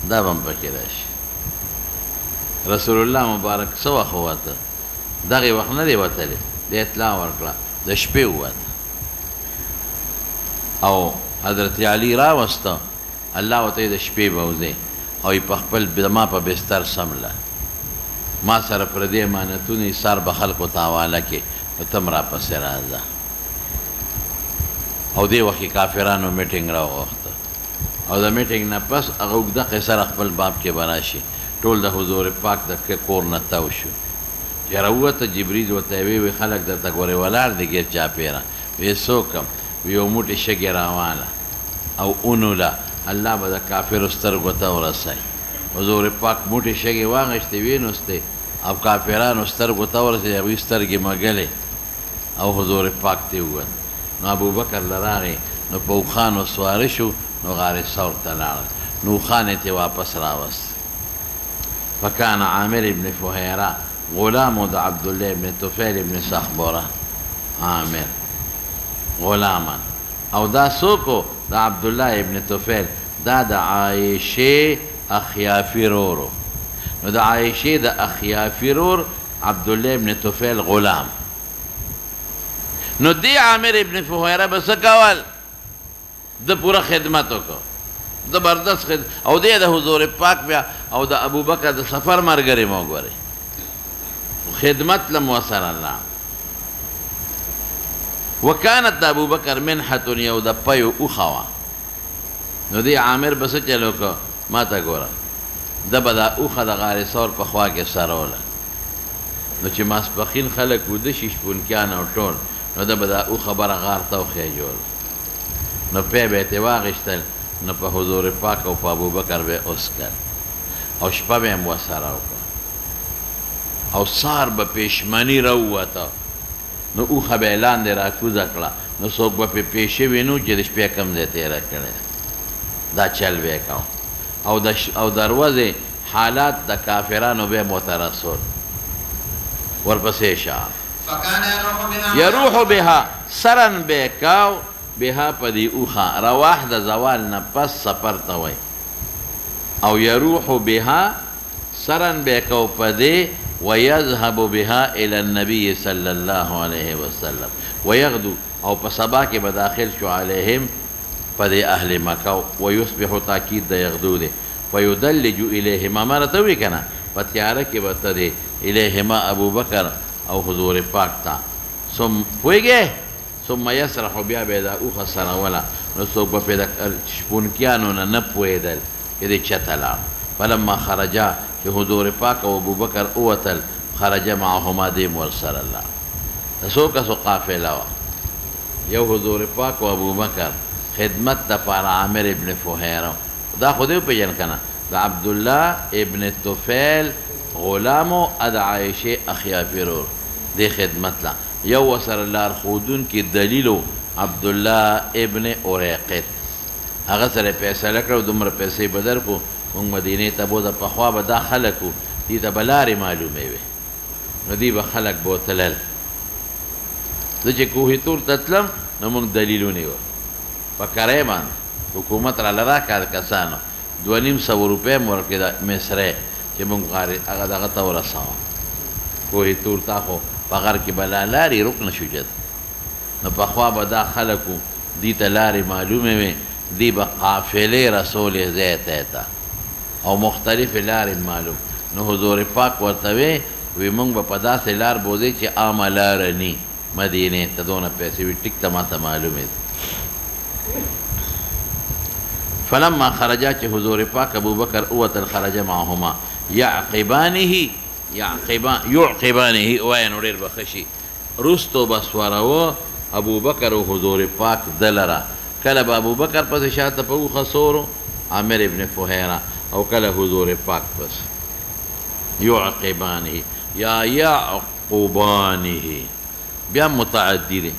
دا به هم پکې راشي رسول الله مبارک څه وخت ووته دغې وخت نه دی وتلی د اطلاع ورکړه د شپې ووته او حضرت علي راوسته الله ورته د شپې به وځې او یې په خپل زما په بستر سمله ما سره پردې امانتونه سار به خلکو ته حواله کې نو ته م راپسې راځه او دې وخت کې کافرانو میټینګ راوغوښته او د میټینګ نه پس هغه اوږده قصه خپل باب کې به راشي ټول د حضور پاک د کور نه تاو شو چې راووته جبریل ورته وی خلک درته ګورې ولاړ دي ګیر چاپېره وی څوک یم وی یو موټې شګې راواله او اونوله الله به د کافرو سترګو ته ورسوي حضور پاک موټې شګې واغېشتې وینوستې او کافرانو سترګو ته ورسېدې هغوی سترګې مږلې او حضور پاک ته ووت نو ابوبکر له راغې نو په اوښانو سواره شو نو غار ثور ته لاړل نو اوښان یې واپس راوست فکان عامر ابن فهیره غلامو د عبدالله ابن طفیل ابن صخبره عامر غلاما او دا څوک د عبدالله ابن طفیل دا د عایشې اخیافي رورو نو د عایشې د اخیافي رور عبدالله ابن طفیل غلام نو دی عامر ابن فهیره به څه کول د پوره خدمت وکړو زبردست خدمت او دی د حضور پاک بیا او د ابوبکر د سفر ملګری مو ګورئ خدمت لم وصل الله وکانت د ابوبکر منحة یو د پیو اوښه نو دی عامر به څه چل وکړو ما ته ګوره ده به دا اوښه د غار ثور په خوا کې سروله نو چې ماسپښین خلک وده شي شپونکیان او ټول نو ده به دا اوښه بره غار ته وخېجول نو پی به یې ترې واخېستل نو په حضور پاک او په ابوبکر به یې اوسکل او شپه به یې هم ورسره وکړه او سار به پېشمني راووته نو اوښه به یې لاندې راکوزه کړه نو څوک به پرې پېښ شوي نه چې د شپې کم ځای تېره کړې دا چل به یې کوه او د ورځې حالات د کافرانو به یې ورته رسول ورپسې شه یروح بها سرن به یې کاو بها په دې اوښه رواح د زوال نه پس سفر ته وایي او یروح بها سرن به یې کو په دې ويذهب بها إلى النبي صلى الله عليه وسلم ويغدو او په سبا کې به داخل شو علیهم په دې اهل مکه ويصبح تاکید د یغدو دی فیدلج الیهما ما راته وی کنه په تیاره کې به ته دی الیهما ابوبکر او حضور پاک ته پوهېږې ثم یسرح بیا به دا اوښه سروله نو څوک به پرې د شپونکیانو نه پوهېدل چې دی چته لاړ فلما خرجا چې حضور پاک او ابوبکر اوتل خرج معهما دیم ورسره الله د څو کسو قافله وه یو حضور پاک او ابوبکر خدمت دپاره عامر ابن فهیره دا خو دې وپېژن که نه د عبدالله ابن طفیل غلامو د عایشې اخیافي رور دې خدمت له یو ورسره لارښودونکي دلیلو عبدالله ابن اریقط هغه سره یې فیصله کړه دومره پیسې به درکړو مونږ مدینې ته بوځه پخوا به دا خلک وو دې ته به لارې معلومې وې نو دوی به خلک به وتلل زه چې کوهي تور ته تلم نو مونږ دلیل ونیوه په کرۍ باندې حکومت راله راکړه کسانو 2,500 روپۍ مې ورکړې د مصرۍ چې مونږ هغه دغه ته ورسوه کوهي تور تا خو په غر کې به لا لارې روک نه شو جد نو پخوا به دا خلک وو دې ته لارې معلومې وې دی به قافلې رسولې ځای ته او مختلفې لارې معلوم نو حضور پاک ورته وی مونږ به په داسې لار بوځئ چې عامه لاره ني مدینې ته دونه پیسې وي ټیک ته ماته معلومې ده فلما خرجا چې حضور پاک ابوبکر اوتل خرج معهما یعقبانه وایه نو ډېر به ښه شي رستو به سوروه ابوبکر او حضور پاک ده لره کله به ابوبکر پسې شاته په اوښه سورو عامر ابن فهیره او کله حضور پاک پس یعقبانه یا یعقوبانه بیا متعدی دی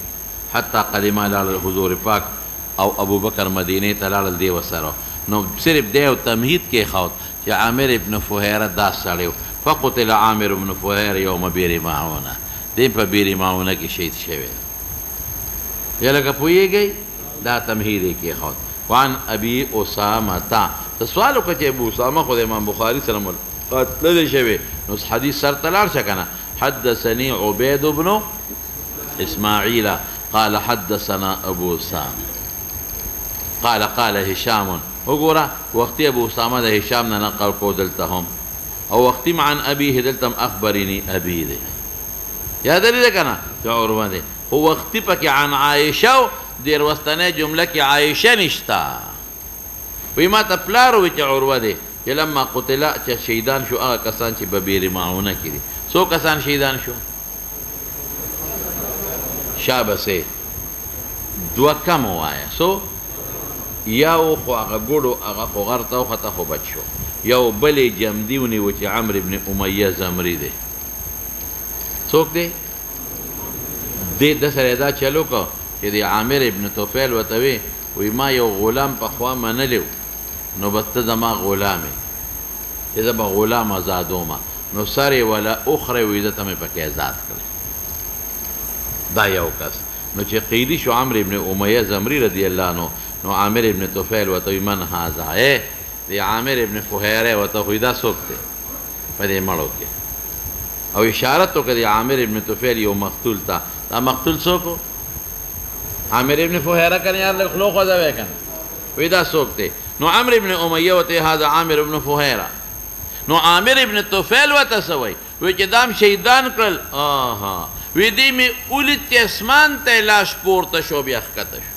حتی قدما لاړل حضور پاک او ابوبکر مدینې ته لاړل دی ورسره نو صرف دی تمهید کې خود چې عامر ابن فهیره دا سړی فقتل عامر ابن فهیره یوم بیر معونه دی په بیر معونه کې شهید شوی یا لکه پوهیږئ دا تمهید یې کې خود وعن ابي اسامه ته سوال وکړه چې ابو اسامه خو د امام بخاري سره ملاقات نه دی شوی نو حدیث سر ته لاړ شه که نه حدثني عبيد بن إسماعيل قال حدثنا أبو أسامة قال هشام وقرأ وقتي أبو أسامة ده هشام نقل کو دلتهم او وقتي عن أبيه دلتم أخبرني أبي ده يا دليل كنا تعرفون ده هو وقتي بك عن عائشة دير وسطنا جملة كي عائشة نشتا وما تبلارو تعرفون ده لما قتل شهيدان شو كسان چې ببیر معونه کړي سو کسان شهیدان شو شابسه دو کم وایا سو یو خو هغه ګړو هغه خو غرته وخته خو بچ شو یو بلې جمدي ونیو چې عمرو ابن امیه زمری دی څوک دی دې د سره دا چلو کو چې د عامر ابن طفیل وته وی ما یو غلام په خوا منلیو نو بته زما غلامه اذا به غلام آزادوما نو سره ولا اخرى ویدته مې پکې آزاد کړ دا یو کس نو چې قیدی شو عمرو ابن امیه زمری رضی الله عنه نو عامر ابن طفیل وته من هذا دی عامر ابن فهیره وته خو دا څوک دی په دې مړو کې او اشاره تو کړي عامر ابن طفیل یو مقتول تا دا مقتول څوک عامر ابن فهیره کنه یار له خلق وځه وکنه وی دا څوک دی نو عمرو ابن امیه وته هذا عامر ابن فهیره نو عامر ابن طفیل وته سوی وی چې دام شهیدان کړل آها وی دې می اولت اسمان ته لاش پورته شو بیا ښکته شو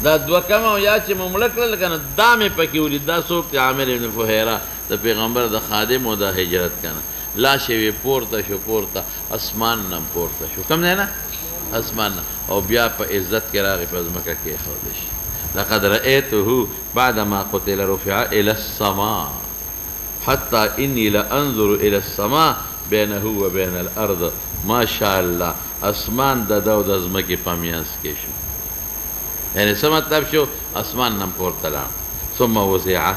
دا دوه کمه یا چې مملک کړل کنه دا مې پکې ولید دا څوک عامر ابن فهیره د پیغمبر د خادم او د هجرت کنه لاش وی پورته شو پورته اسمان نم پورته شو کوم نه اسمان او بیا په عزت کې راغی په ځمکه کې خودش لقد رأيته بعدما قتل رفع إلى السماء حتى إني لأنظر إلى السماء بينه وبين الأرض ما شاء الله اسمان د دو د ځمکې په میانس کې شو یعنی څه مطلب شو اسمان نم پورته لاړ ثم وضع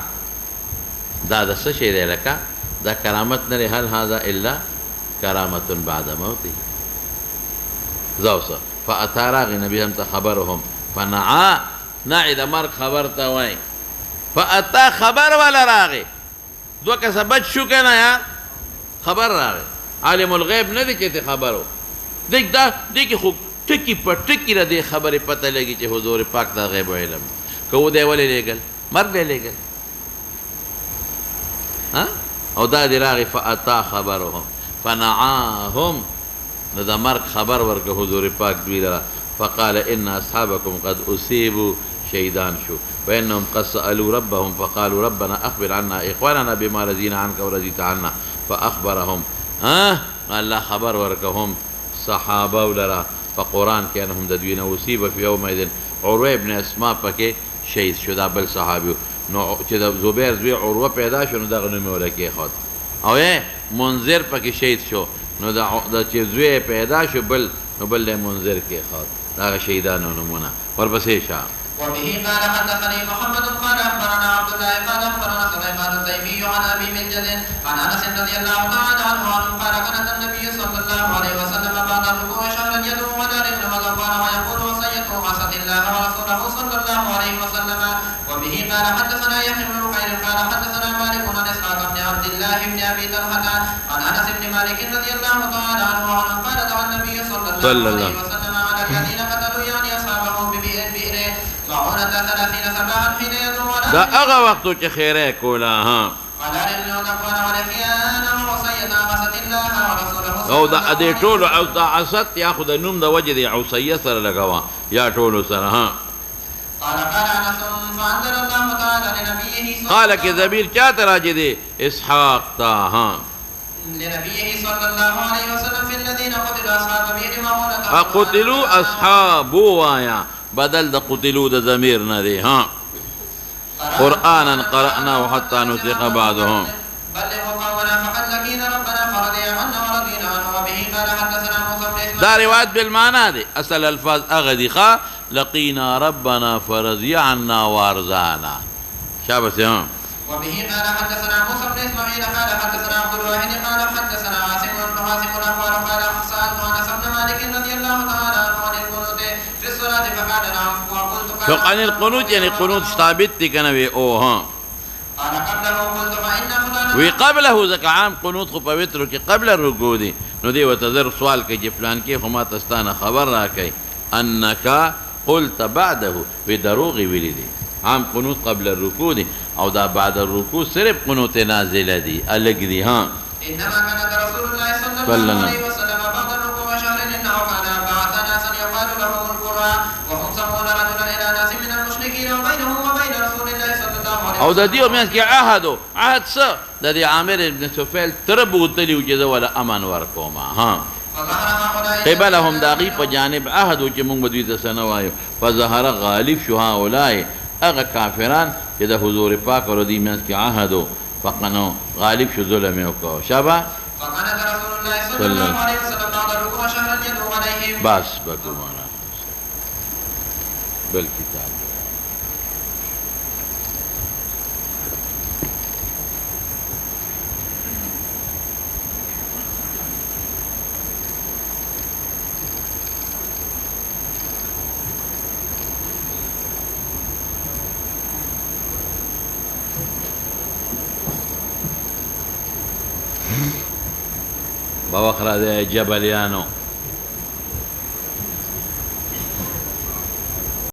دا د څه شی دی لکه دا کرامت نه هل هذا الا کرامة بعد موته زوسه فأتى راغي نبي هم خبرهم فنعا نعي د مرګ خبر ته وای فأتى خبر ولا راغي دو کسه بچ شو کنه یا خبر راغی عالم الغیب نه دی چې خبرو دیک دا دیک خو ټکی په ټکی را دی خبره پته لګی چې حضور پاک دا غیب علم کو دی ولې لګل مرګ دی لګل ها او دا دی راغی فأتى خبرهم فنعاهم نو دا مرګ خبر ورکه حضور پاک دوی لرا فقال ان اصحابكم قد اصيبوا شهيدان شو وانهم قد سالوا ربهم فقالوا ربنا اخبر عنا اخواننا بما رضينا عنك ورضيت عنا فاخبرهم الله خبر ورکهم صحابه ولرا فقران كانهم ددوين اصيب في يومئذ عروه ابن اسماء پکې شهید شو دا بل صحابي نو چې د زبیر زوی عروه پیدا شو نو دغه نوم ولکې خود او منذر پکې شهید شو نو دا چې زوی پیدا شو بل نو بل منذر کې خود دا شهیدانو نمونه ورپسې شاه وبه قال حدثني محمد قال اخبرنا عبد الله قال اخبرنا سليمان التيمي عن ابي منجد عن انس رضي الله تعالى عنه قال كان النبي صلى الله عليه وسلم بعد الركوع شهرا يدعو ولا رجل وغفار ويقول وصيته عصت الله ورسوله صلى الله عليه وسلم وبه قال حدثنا يحيى بن بكير قال حدثنا مالك عن اسحاق بن عبد الله بن ابي طلحه عن انس بن مالك رضي الله تعالى عنه قال دعا النبي صلى الله عليه وسلم على الذين قتلوا يعني اصحابه ببئر دا هغه وختو چې خیره کوله ها او دا دې ټولو او دا عصت یا خو د نوم د وجې د عصیه سره لګوا یا ټولو سره ها قال کې ضمیر چاته راځي دی اسحاق تا ها لنبيه صلى الله عليه وسلم في الذين قتلوا اصحاب بئر معونة قتلوا اصحاب وایا بدل د قتلوا د ضمیر نه دی ها قرآنا قرأناه حتى نسق بعضهم دا روایت بالمعنى دی اصل الفاظ اغدی خوا لقينا ربنا فرضي عنا وارزانا. شابس ها. وبه قال حدثنا موسى بن اسماعيل قال حدثنا عبد الواحد قال حدثنا عاصم بن قاسم الاخبار قال سالت انس بن مالك رضي الله تعالى عنه عن القنوت في الصلاه فقال نعم وقلت فقال القنوت يعني قنوت ثابت كان او ها. قال قبله قلت فان فلان وقبله ذکر عام قنوت خو پوترو کې قبل الرکوع دي. نو دی وتذر سوال کوي چې فلان کې خو ما تستانه خبر راکې انك قلت بعده بدروغ ویلي دي. عام قنوت قبل الركوع دي او دا بعد الركوع صرف قنوت نازله دي الگ دي. ها انما كان رسول الله صلى الله عليه وسلم بعد الركوع شهر انه كان بعث ناسا يقال لهم القراء وهم سمون رجلا الى ناس من المشركين وبينه وبين رسول الله صلى الله عليه وسلم او د دې میاس کې عهد څه د دې عامر ابن سفیل تربو تلی وجزه ولا امان ورکوما. ها قبلهم داغي په جانب عهد چې موږ بدوی ته سنوایو فظهر غالب شو هؤلاء اغا کافران چې د حضور پاک ور دي میاس کې عهد فقنو غالب شو ظلم وکاو شابه. فقال رسول الله صلى الله عليه وسلم بعد الركوع شهرا يدعو عليهم. بس بكو معنا بالكتاب. بوخرة جبليانو